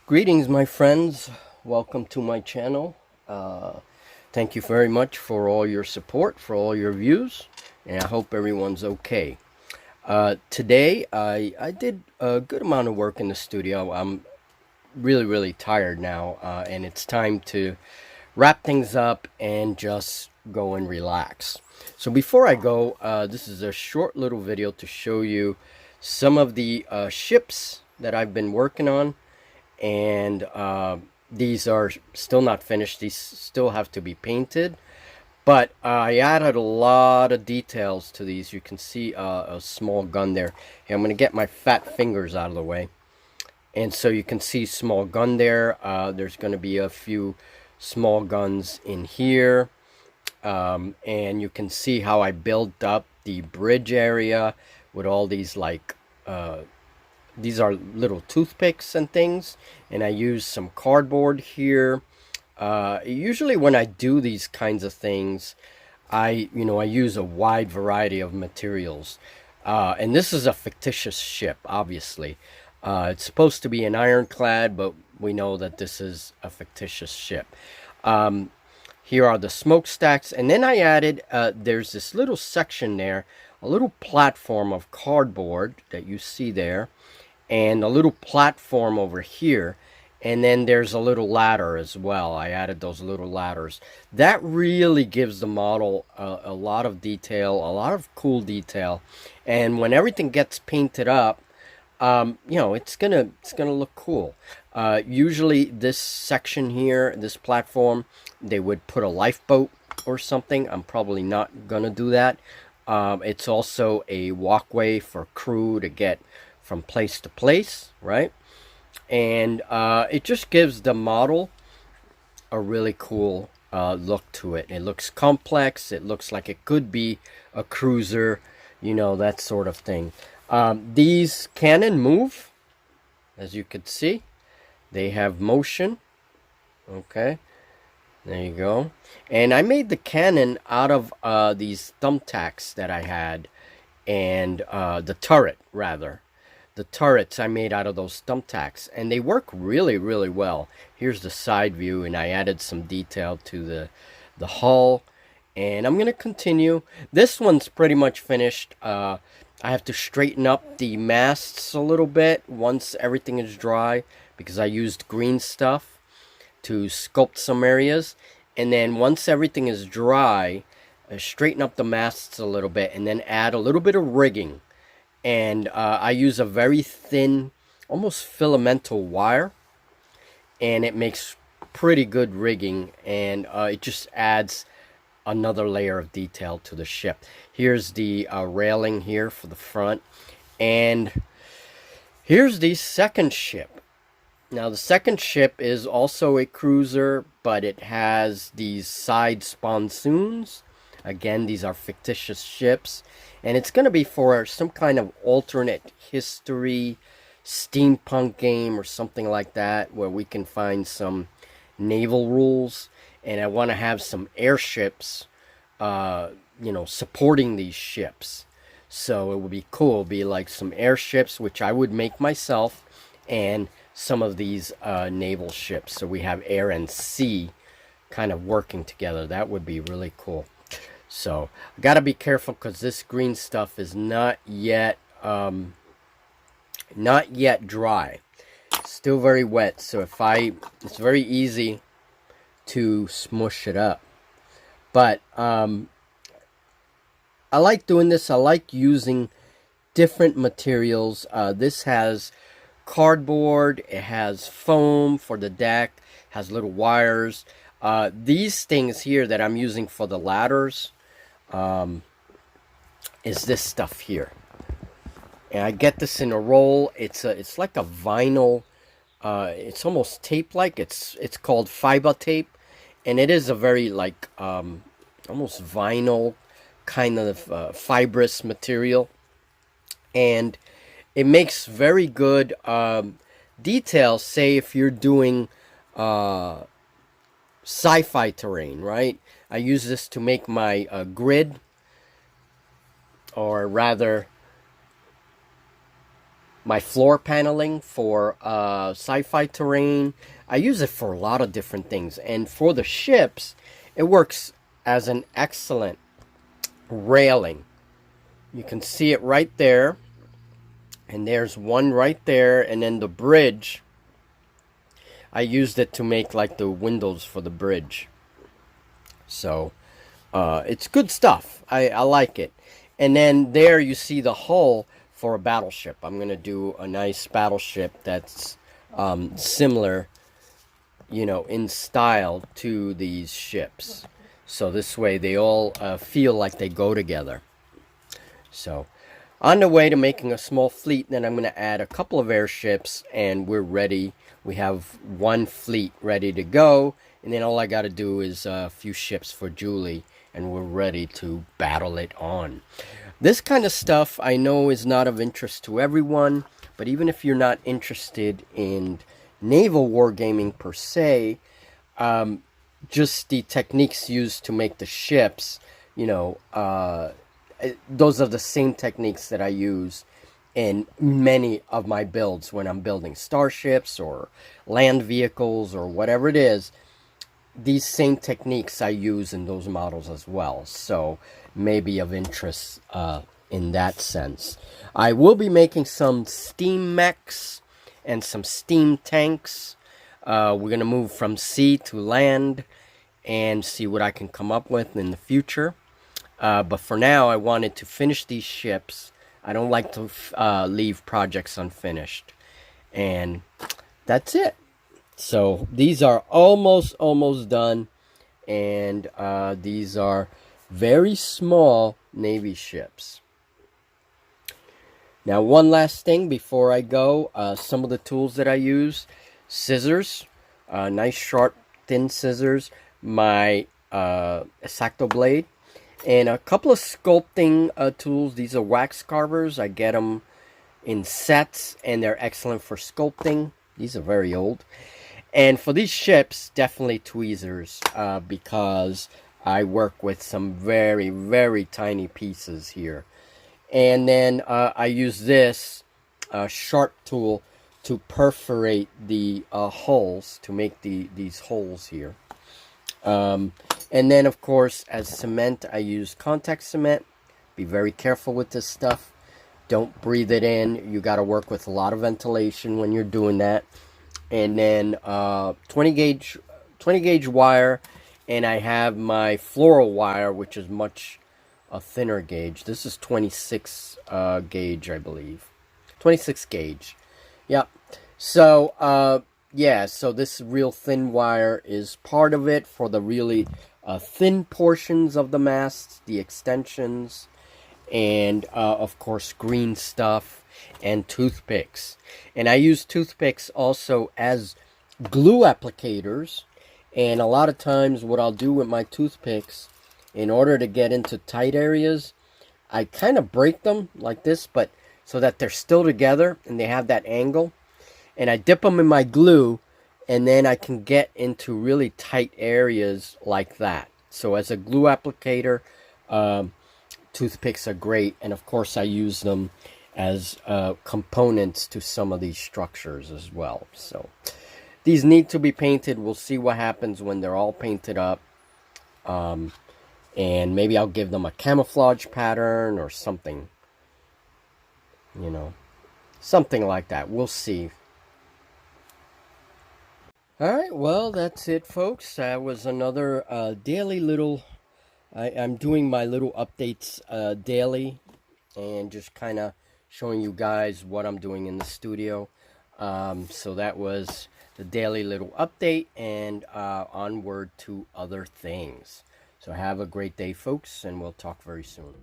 Greetings, my friends. Welcome to my channel. Thank you very much for all your support, for all your views, and I hope everyone's okay. Today, I did a good amount of work in the studio. I'm really tired now, and it's time to wrap things up and just go and relax. So before I go, this is a short little video to show you some of the ships that I've been working on, and these are still not finished. These still have to be painted, but I added a lot of details to these. You can see a small gun there. Hey, I'm gonna get my fat fingers out of the way, and so you can see small gun there. There's gonna be a few small guns in here, and you can see how I built up the bridge area with all these these are little toothpicks and things, and I use some cardboard here. Usually when I do these kinds of things, I use a wide variety of materials. And this is a fictitious ship, obviously. It's supposed to be an ironclad, but we know that this is a fictitious ship. Here are the smokestacks, and then I added, there's this little section there, a little platform of cardboard that you see there, and a little platform over here, and then there's a little ladder as well. I added those little ladders. That really gives the model a lot of detail, a lot of cool detail, and when everything gets painted up, it's gonna look cool. Usually this section here, this platform, they would put a lifeboat or something. I'm probably not gonna do that. It's also a walkway for crew to get from place to place, right? And it just gives the model a really cool look to it. It looks complex. It looks like it could be a cruiser, that sort of thing. These cannon move, as you can see. They have motion. Okay, there you go. And I made the cannon out of these thumbtacks that I had, and the turret, rather. The turrets I made out of those thumbtacks, and they work really well. Here's the side view, and I added some detail to the hull, and I'm gonna continue. This one's pretty much finished. I have to straighten up the masts a little bit once everything is dry, because I used green stuff to sculpt some areas, and then once everything is dry, I straighten up the masts a little bit, and then add a little bit of rigging. And I use a very thin, almost filamental wire, and it makes pretty good rigging, and it just adds another layer of detail to the ship. Here's the railing here for the front, and here's the second ship. Now the second ship is also a cruiser, but it has these side sponsoons. Again, these are fictitious ships, and it's going to be for some kind of alternate history steampunk game or something like that, where we can find some naval rules, and I want to have some airships supporting these ships. So it would be cool. It would be like some airships, which I would make myself, and some of these naval ships, so we have air and sea kind of working together. That would be really cool. So I gotta be careful, because this green stuff is not yet dry. It's still very wet, so it's very easy to smush it up. But I like doing this. I like using different materials. This has cardboard, it has foam for the deck, has little wires. These things here that I'm using for the ladders is this stuff here, and I get this in a roll. It's like a vinyl. It's almost tape-like. It's called fiber tape, and it is a very almost vinyl kind of fibrous material, and it makes very good detail. Say if you're doing sci-fi terrain, right? I use this to make my grid, or rather my floor paneling for sci-fi terrain. I use it for a lot of different things. And for the ships, it works as an excellent railing. You can see it right there. And there's one right there. And then the bridge, I used it to make like the windows for the bridge. So it's good stuff. I like it. And then there you see the hull for a battleship. I'm going to do a nice battleship that's similar, you know, in style to these ships. So this way they all feel like they go together. So on the way to making a small fleet, then I'm going to add a couple of airships and we're ready. We have one fleet ready to go. And then all I got to do is a few ships for Julie and we're ready to battle it on. This kind of stuff I know is not of interest to everyone, but even if you're not interested in naval wargaming per se, just the techniques used to make the ships, you know, those are the same techniques that I use in many of my builds when I'm building starships or land vehicles or whatever it is. These same techniques I use in those models as well, so maybe of interest in that sense. I will be making some steam mechs and some steam tanks. We're going to move from sea to land and see what I can come up with in the future. But for now, I wanted to finish these ships. I don't like to leave projects unfinished. And that's it. So these are almost done, and these are very small Navy ships. Now one last thing before I go, some of the tools that I use: scissors, nice sharp thin scissors, my X-Acto blade, and a couple of sculpting tools. These are wax carvers. I get them in sets and they're excellent for sculpting. These are very old. And for these ships, definitely tweezers, because I work with some very, very tiny pieces here. And then I use this sharp tool to perforate the holes, to make these holes here. And then, of course, as cement, I use contact cement. Be very careful with this stuff. Don't breathe it in. You got to work with a lot of ventilation when you're doing that. And then 20 gauge wire, and I have my floral wire, which is much a thinner gauge. This is 26 gauge, I believe. 26 gauge. Yep. So yeah, so this real thin wire is part of it for the really thin portions of the masts, the extensions, and of course green stuff and toothpicks. And I use toothpicks also as glue applicators, and a lot of times what I'll do with my toothpicks, in order to get into tight areas, I kind of break them like this, but so that they're still together and they have that angle, and I dip them in my glue, and then I can get into really tight areas like that. So as a glue applicator, toothpicks are great, and of course I use them as components to some of these structures as well. So these need to be painted. We'll see what happens when they're all painted up, and maybe I'll give them a camouflage pattern or something, you know, something like that. We'll see. Alright, well, that's it, folks. That was another daily little, I'm doing my little updates daily, and just kind of showing you guys what I'm doing in the studio. So that was the daily little update, and onward to other things. So have a great day, folks, and we'll talk very soon.